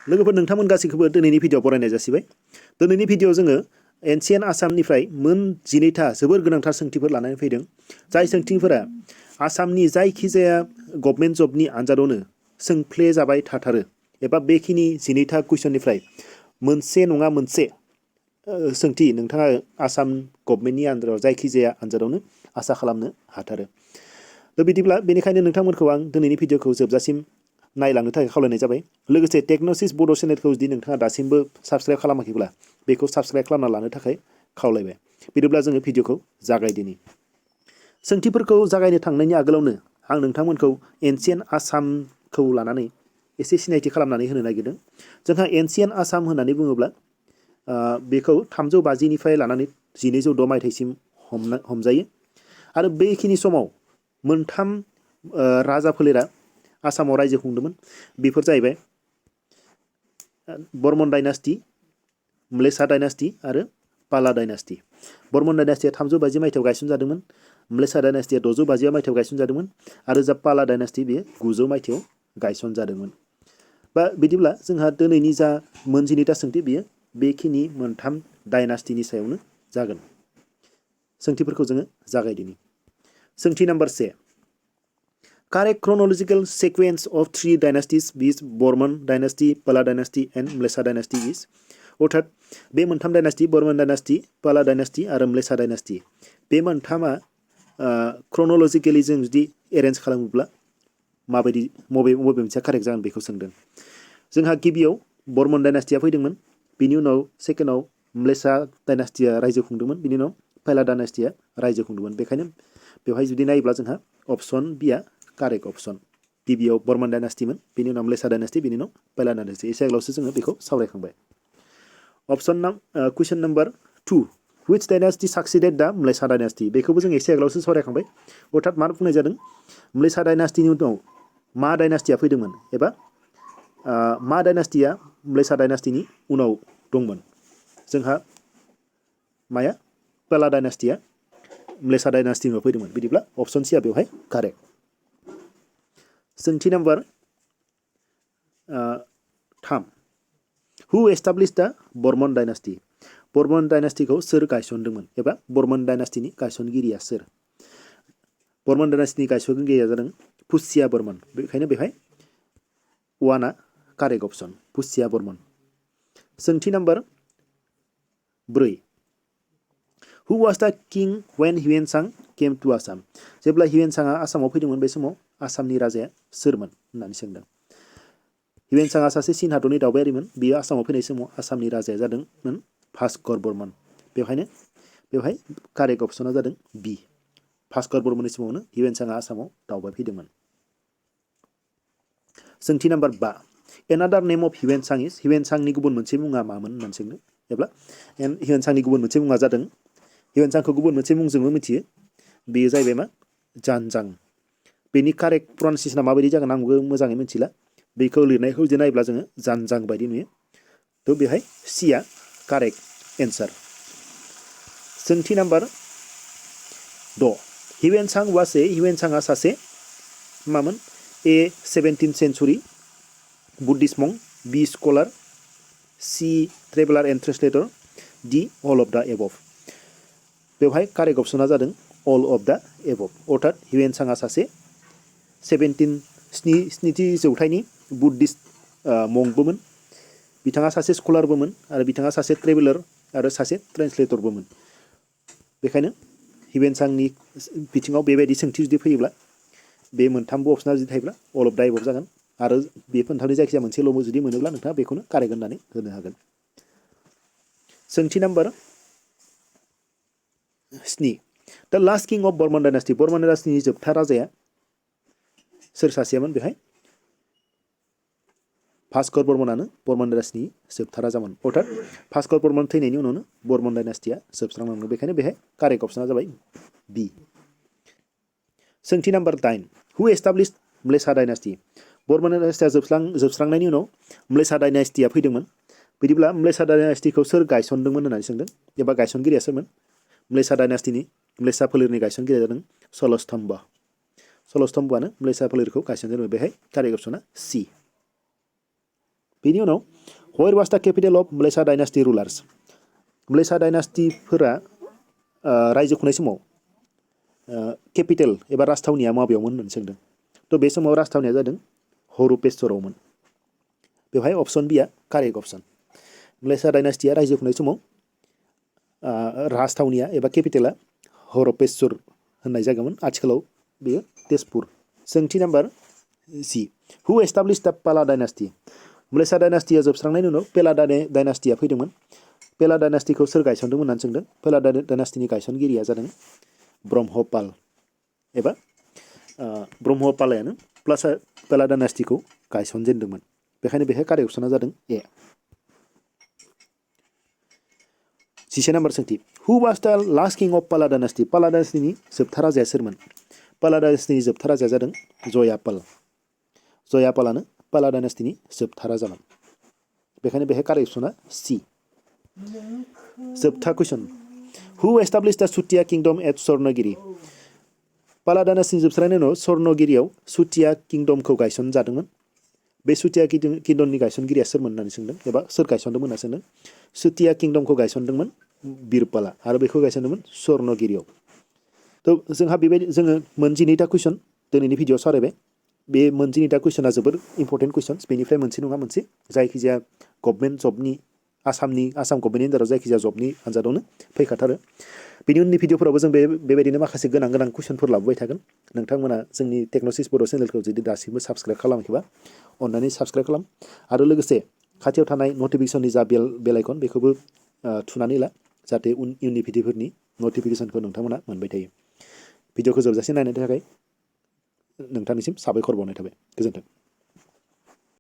लोगोफोर नोंथांमोन गासैखौबो दिनैनि भिडिअ बरायनाय जासिबाय। दिनैनि भिडिअ जोङो एनसियेन्ट आसामनिफ्राय मोन 12था जोबोर गोनांथार सोंथिफोर लानानै फैदों। जाय सोंथिफोरा आसामनि जायखिजाया गभर्नमेन्ट जबनि आनजादावनो सोंफ्ले जाबाय थाथारो एबा बेखिनि 12था कुइसननिफ्राय मोनसे नङा मोनसे सोंथि नोंथाङा आसाम गभर्नमेन्टनि आन्दाराव जायखिजाया आनजादावनो आसा खालामनो हाथारो। बिदिब्ला बेनिखायनो नोंथांमोनखौ आं दिनैनि भिडिअखौ जोबजासिम नायलांनो थाखाय खावलायनाय जाबाय। लोगोसे टेक्न'सिस बड' चेनेलखौ जुदि नोंथाङा दासिमबो साबस्क्राइब खालामाखैब्ला बेखौ साबस्क्राइब खालामना लानो थाखाय खावलायबाय। बिदिब्ला जोङो भिडिअखौ जागायदिनि। सोंथिफोरखौ जागायनो थांनायनि आगोलावनो आं नोंथांमोनखौ एनसियेन्ट आसामखौ लानानै एसे सिनायथि खालामनानै होनो नागिरदों। जोंहा एनसियेन्ट आसाम होननानै बुङोब्ला बेखौ 350निफ्राय लानानै 1206 मायथाइसिम हमजायो आरो बेखिनि समाव मोनथाम राजा फोलेरा आसामाव रायजो खुंदोंमोन। बेफोर जाहैबाय बर्मन डाइनास्टि, म्लेच्छा डाइनास्टि आरो पाला डाइनास्टि। बर्मन डाइनास्टिया 350 मायथाइयाव गायसनजादोंमोन। म्लेच्छा डाइनास्टिया 650 मायथाइयाव गायसनजादोंमोन आरो जा पाला डाइनास्टि बेयो 900 मायथाइयाव गायसनजादोंमोन। बिदिब्ला जोंहा दिनैनि जा मोन 12था सोंथि बेयो बेखिनि मोनथाम डाइनास्टिनि सायावनो जागोन। सोंथिफोरखौ जोङो जागायदिनि। सोंथि number 1 Correct chronological sequence of 3 dynasties is Bormon dynasty, Pala dynasty and Mlechcha dynasty is अर्थात बे मोनथाम डाइनास्टि बर्मन डाइनास्टि, पाला डाइनास्टि आरो म्लेच्छा डाइनास्टि बे मोनथामा क्रन'लजिकेलि जों जुदि एरेन्ज खालामोब्ला माबायदि बबे मोनसेया कारेक्ट जागोन बेखौ सोंदों। जोंहा गिबियाव बर्मन डाइनास्टिया फैदोंमोन। बिनि उनाव सेकेन्डआव म्लेच्छा डाइनास्टिया रायजो खुंदोंमोन। बिनि उनाव पाला डाइनास्टिया रायजो खुंदोंमोन। बेखायनो बेवहाय जुदि नायोब्ला जोंहा अप्सन बिया कारेक्ट अप्सन। गिबियाव बर्मन डाइनास्टिमोन, बिनि उनाव म्लेच्छा डाइनास्टि, बिनि उनाव पाला डाइनास्टि। एसे आगोलावसो जोङो बेखौ सावरायखांबाय। कुइसन number 2 Which dynasty succeeded the Mlechcha dynasty? बेखौबो जों एसे आगोलावसो सावरायखांबाय। अर्थात मा बुंनाय जादों म्लेच्छा डाइनास्टिनि उनाव मा डाइनास्टिया फैदोंमोन एबा मा डाइनास्टिया म्लेच्छा डाइनास्टिनि उनाव दंमोन। जोंहा माया पाला डाइनास्टिया म्लेच्छा डाइनास्टिनि उनाव फैदोंमोन। बिदिब्ला अप्सन सिया बेवहाय कारेक्ट। सोंथि number 3 Who established the Barman dynasty? Barman डाइनास्टिखौ सोर गायसनदोंमोन एबा बर्मन डाइनास्टिनि गायसनगिरिया सोर? बर्मन डाइनास्टिनि गायसनगिरिया जादों पुष्या बर्मन। बेखायनो बेवहाय 1आ कारेक्ट अप्सन पुष्या बर्मन। सोंथि number 4 Who was the king when Hiuen Tsang came to Assam? जेब्ला हिवेन चांआ आसामाव फैदोंमोन बे समाव आसामनि राजाया सोरमोन होननानै सोंदों। हिवेन चांआ सासे चीन हादरनि दावबायारिमोन। बियो आसामाव फैनाय समाव आसामनि राजाया जादोंमोन भास्कर बर्मन। बेवहाय कारेक्ट अप्सना जादों बि। भास्कर बर्मननि समावनो हिवेन चांआ आसामाव दावबायफैदोंमोन। सोंथि नाम्बार 5 Another name of हिवेन चां is हिवेन चांनि गुबुन मोनसे मुङा मामोन होननानै सोंदों। एब्ला हिवेन चांनि गुबुन मोनसे मुङा जादों हिवेन चांखौ गुबुन मोनसे मुंजोंबो मिथियो। बेयो जाहैबाय मा जानजां। बेनि कारेक्ट प्रनाउन्सियेसना माबायदि जागोन आंबो मोजाङै मिथिला। बेखौ लिरनायखौ जुदि नायोब्ला जोङो जानजां बायदि नुयो। थ' बेहाय सिया कारेक्ट एन्सार। सोंथि नाम्बार 6 हिवेन चां वास हिवेन चांआ सासे मामोन A 17th century Buddhist monk, B scholar, C traveller and translator, D all of the above. बेवहाय कारेक्ट अप्सना जादों अल अफ द एबभ। अर्थात हिवेन चांआ सासे 17थि जौथाइनि बुद्धिस्ट मंकबोमोन। बिथाङा सासे स्कलारबोमोन आरो बिथाङा सासे ट्रेभेलार आरो सासे ट्रेन्सलेटरबोमोन। बेखायनो हिवेन चांनि बिथिङाव बेबायदि सोंथि जुदि फैयोब्ला बे मोनथामबो अप्सना जुदि थायोब्ला अल अफ द एबभ जागोन आरो बे मोनथामनि जायखिजाया मोनसेल' जुदि मोनोब्ला नोंथाङा बेखौनो कारेक्ट होननानै होनो हागोन। सोंथि number 7 the last king of Barman dynasty Barman डाइनास्टिनि जोबथा राजाया सोर सासेयामोन? बेहाय भास्कर बर्मनानो बर्मन डाइनास्टिनि जोबथा राजामोन। अर्थात भास्कर बर्मन थैनायनि उनावनो बर्मन डाइनास्टिया जोबस्रांलांदों। बेखायनो बेहाय कारेक्ट अप्सना जाबाय बि। सोंथि नाम्बार 8 हु एस्टाब्लिश्ड म्लेच्छा डाइनास्टि? बर्मन डाइनास्टिया जोबस्रांनायनि उनाव म्लेच्छा डाइनास्टिया फैदोंमोन। बिदिब्ला म्लेच्छा डाइनास्टिखौ सोर गायसनदोंमोन होननानै सोंदों एबा गायसनगिरिया सोरमोन? म्लेच्छा फोलेरनि गायसनगिरिया जादों सलस्तम्भ। सलस्तम्भआनो म्लेच्छा फोलेरखौ गायसनदोंमोन। बेहाय कारेक्ट अप्सना सि। बेनि उनाव व्हेर वाज द केपिटेल अफ म्लेच्छा डाइनास्टि रुलार्स म्लेच्छा डाइनास्टिफोरा रायजो खुंनाय समाव केपिटेल एबा राजथावनिया माबेयावमोन होननानै सोंदों थ' बे समाव राजथावनिया जादों हरुपेश्वरावमोन बेवहाय अपसन बिया कारेक्ट अपसन म्लेच्छा डाइनास्टिया रायजो खुंनाय समाव राजथावनिया एबा केपिटेला हरपेश्वर होननाय जायगामोन आथिखालाव बेयो तेजपुर सोंथि नाम्बार जि हु एस्टाब्लिश द पाला डाइनास्टि म्लेच्छा डाइनास्टिया जोबस्रांनायनि उनाव पेला डाइनास्टिया फैदोंमोन पेला डाइनास्टिखौ सोर गायसनदोंमोन होननानै सोंदों पेला डाइनास्टिनि गायसनगिरिया जादों ब्रह्मपाल एबा ब्रह्मपालायानो पेला डाइनास्टिखौ गायसनजेनदोंमोन बेखायनो बेहाय कारेक्ट अपसना जादों ए 11 नाम्बार सोंथि हु वाज द लास्ट किं अफ पाला डाइनास्टि पाला डाइनास्टिनि जोबथा राजाया सोरमोन पाला डाइनास्टिनि जोबथा राजाया जादों जयापालानो पाला डाइनास्टिनि जोबथा राजामोन बेखायनो बेहाय कारेक्ट अपसना सि जोबथा कुइसन हु एस्टाब्लिश द सुतिया किंडम एट स्वर्णगिरि पाला डाइनास्टिनि जोबस्रांनायनि उनाव स्वर्णगिरियाव सुतिया किंडमखौ गायसनजादोंमोन बे सुतिया किंडमनि गायसनगिरिया सोरमोन होननानै सोंदों एबा सोर गायसनदोंमोन होनना सोंदों सुतिया किंडमखौ गायसनदोंमोन बिरपाला आरो बेखौ गायसनदोंमोन स्वर्णगिरियाव थ' जोंहा बेबायदि जोङो मोनजिनैथा कुइसन दिनैनि भिडिअ'आव सावरायबाय बे मोनजिनैथा कुइसना जोबोर इम्परटेन्ट कुइसन्स बेनिफ्राय मोनसे नङा मोनसे जायखिजाया गभर्नमेन्ट जबनि आसाम गभर्नमेन्टनि आन्दाराव जायखिजाया जबनि आन्जादावनो फैखाथारो बेनि उननि भिडिअफोरावबो जों बेबायदिनो माखासे गोनां कुइसनफोर लाबोबाय थागोन नोंथांमोना जोंनि टेक्न'सिस बर' चेनेलखौ जुदि दासिमबो साबस्क्राइब खालामाखैबा अन्नानै साबस्क्राइब खालाम आरो लोगोसे खाथियाव थानाय नटिफिकेसननि जा बेल आइकन बेखौबो थुनानै ला जाहाथे इयुननि भिडिअफोरनि नटिफिकेसनखौ नोंथांमोना मोनबाय थायो भिडिअखौ जोबजासे नायनायनि थाखाय नोंथांनिसिम साबायखर बावनाय थाबाय गोजोन्थों